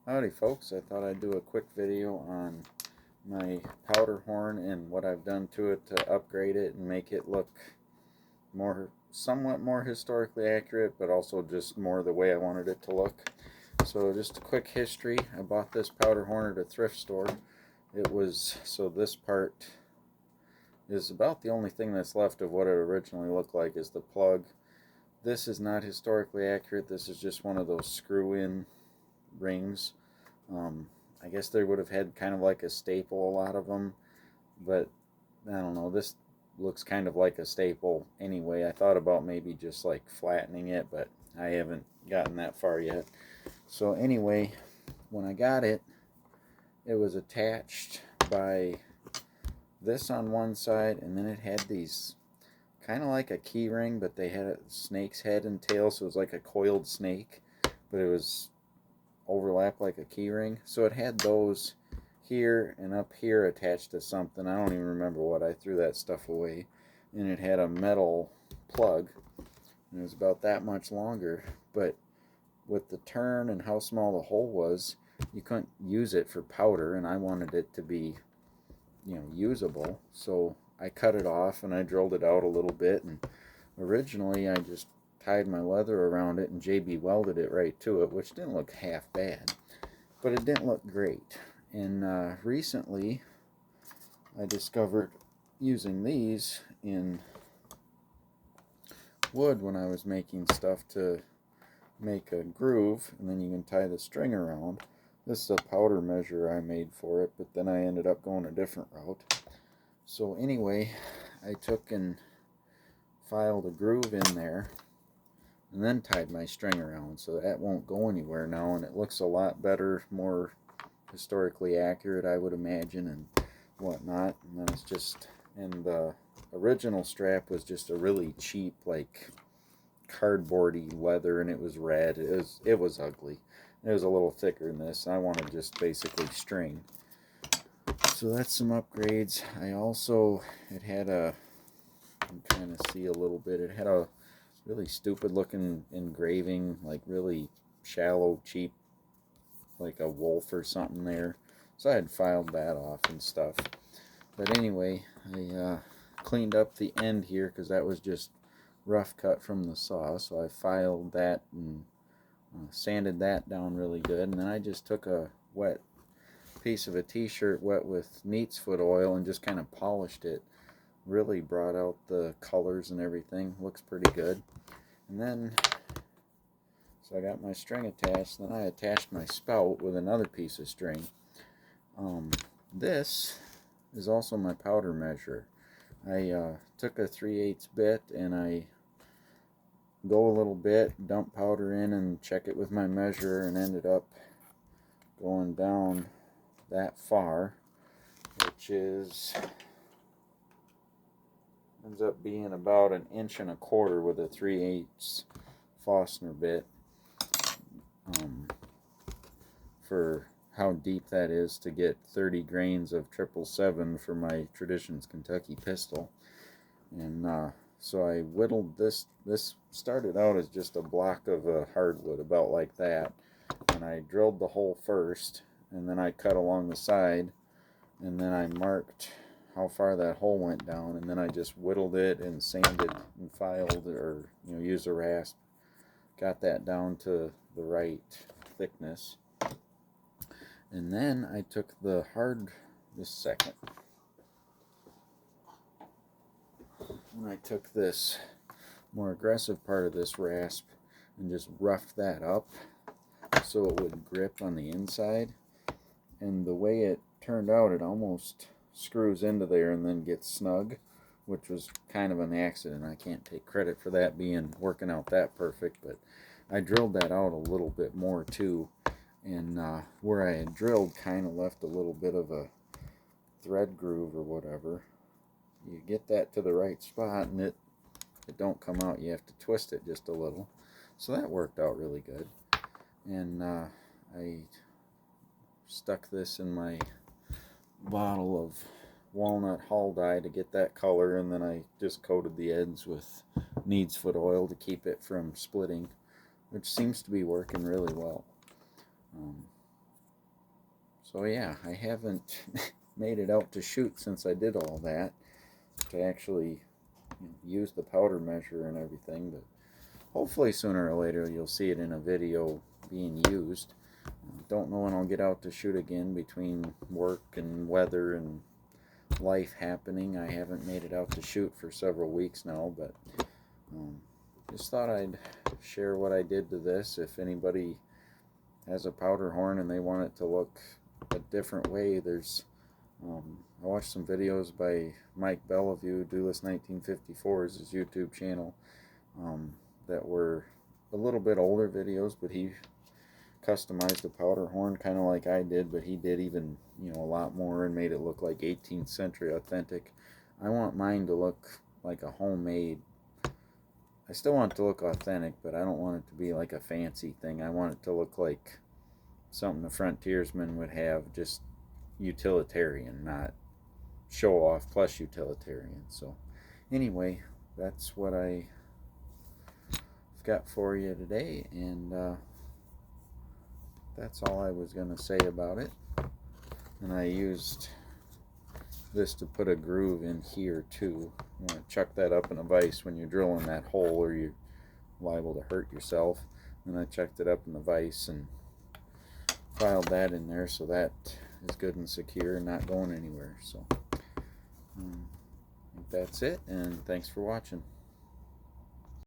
Howdy folks, I thought I'd do a quick video on my powder horn and what I've done to it to upgrade it and make it look somewhat more historically accurate, but also just more the way I wanted it to look. So just a quick history. I bought this powder horn at a thrift store. So this part is about the only thing that's left of what it originally looked like is the plug. This is not historically accurate. This is just one of those screw-in rings. Um, I guess they would have had kind of like a staple, a lot of them, but I don't know. This looks kind of like a staple anyway. I thought about maybe just like flattening it, but I haven't gotten that far yet. So anyway, when I got it, it was attached by this on one side, and then it had these kind of like a key ring, but they had a snake's head and tail, so it was like a coiled snake, but it was overlap like a key ring. So it had those here and up here attached to something. I don't even remember what. I threw that stuff away. And it had a metal plug. And it was about that much longer. But with the turn and how small the hole was, you couldn't use it for powder. And I wanted it to be, usable. So I cut it off and I drilled it out a little bit. And originally I just tied my leather around it and JB welded it right to it, which didn't look half bad, but it didn't look great. And recently I discovered using these in wood when I was making stuff to make a groove, and then you can tie the string around. This is a powder measure I made for it, but then I ended up going a different route. So anyway, I took and filed a groove in there and then tied my string around, so that won't go anywhere now, and it looks a lot better, more historically accurate, I would imagine, and whatnot. And then and the original strap was just a really cheap, like cardboardy leather, and it was red. It was ugly. It was a little thicker than this. I wanted just basically string. So that's some upgrades. It had I'm trying to see a little bit. It had a really stupid looking engraving, like really shallow, cheap, like a wolf or something there. So I had filed that off and stuff. But anyway, I cleaned up the end here because that was just rough cut from the saw. So I filed that and sanded that down really good. And then I just took a wet piece of a t-shirt wet with neat's foot oil and just kind of polished it. Really brought out the colors and everything. Looks pretty good. And then, so I got my string attached. Then I attached my spout with another piece of string. This is also my powder measure. I took a 3/8 bit and I go a little bit, dump powder in and check it with my measure, and ended up going down that far, which ends up being about 1.25 inches with a 3/8 Forstner bit, for how deep that is to get 30 grains of 777 for my Traditions Kentucky pistol. And so I whittled this. This started out as just a block of hardwood, about like that. And I drilled the hole first, and then I cut along the side, and then I marked how far that hole went down, and then I just whittled it and sanded and filed, or used a rasp. Got that down to the right thickness. And then I took and I took this more aggressive part of this rasp and just roughed that up so it would grip on the inside. And the way it turned out, it almost screws into there and then gets snug, which was kind of an accident. I can't take credit for that working out that perfect, but I drilled that out a little bit more too. And where I had drilled kind of left a little bit of a thread groove or whatever. You get that to the right spot and it don't come out. You have to twist it just a little. So that worked out really good. And I stuck this in my bottle of walnut hull dye to get that color, and then I just coated the ends with neat's foot oil to keep it from splitting, which seems to be working really well. So yeah, I haven't made it out to shoot since I did all that, to actually use the powder measure and everything, but hopefully sooner or later you'll see it in a video being used. Don't know when I'll get out to shoot again, between work and weather and life happening. I haven't made it out to shoot for several weeks now, but just thought I'd share what I did to this. If anybody has a powder horn and they want it to look a different way, there's I watched some videos by Mike Bellevue, Duelist 1954 is his YouTube channel, that were a little bit older videos, but he customized the powder horn kind of like I did, but he did even, a lot more and made it look like 18th century authentic. I want mine to look like a homemade. I still want it to look authentic, but I don't want it to be like a fancy thing. I want it to look like something the frontiersman would have, just utilitarian, not show off plus utilitarian. So anyway, that's what I've got for you today, and that's all I was going to say about it. And I used this to put a groove in here too. You want to chuck that up in a vise when you're drilling that hole, or you're liable to hurt yourself. And I chucked it up in the vise and filed that in there, so that is good and secure and not going anywhere. So that's it, and thanks for watching.